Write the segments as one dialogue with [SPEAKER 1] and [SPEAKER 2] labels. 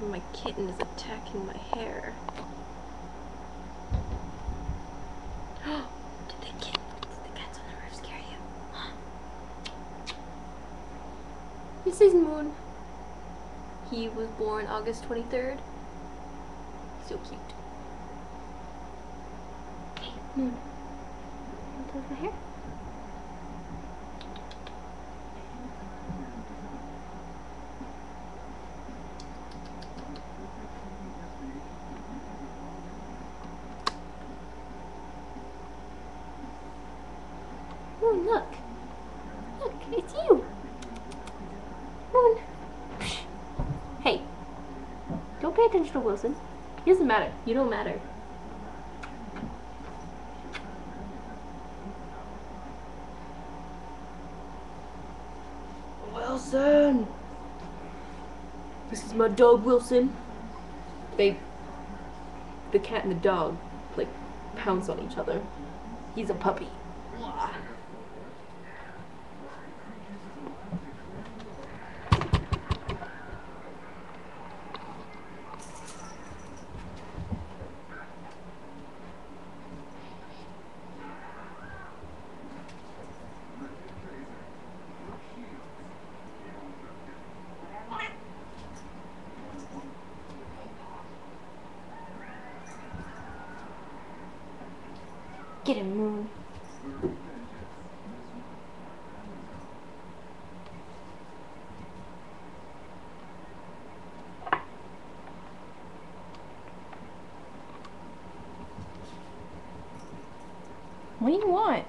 [SPEAKER 1] My kitten is attacking my hair. Did the cats on the roof scare you? This is Moon. He was born August 23rd. He's so cute. Hey, Moon. Want to touch my hair? Moon, look. Look, it's you. Moon. Hey. Don't pay attention to Wilson. He doesn't matter. You don't matter. Wilson! This is my dog, Wilson. The cat and the dog, like, pounce on each other. He's a puppy. Get him, Moon. What do you want?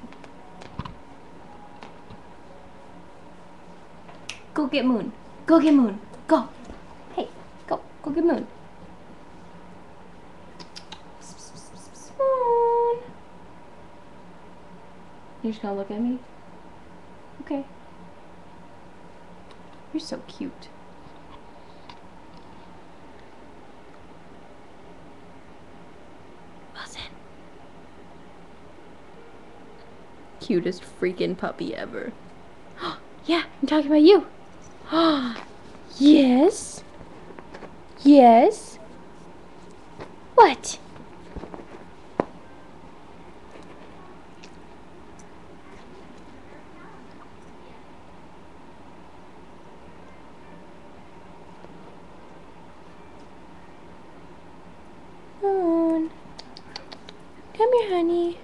[SPEAKER 1] Go get Moon. Go get Moon. Go. Hey, go. Go get Moon. Moon. You're just gonna look at me? Okay. You're so cute. Wilson. Cutest freaking puppy ever. Yeah, I'm talking about you. Yes. Yes. What? Moon. Come here, honey.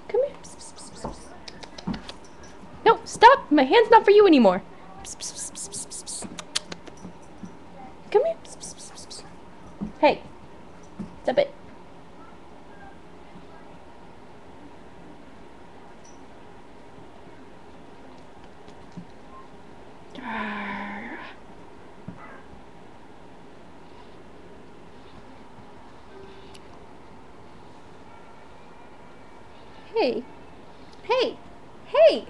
[SPEAKER 1] Come here. No, stop! My hand's not for you anymore. Come here. Hey, stop it. Hey, hey, hey!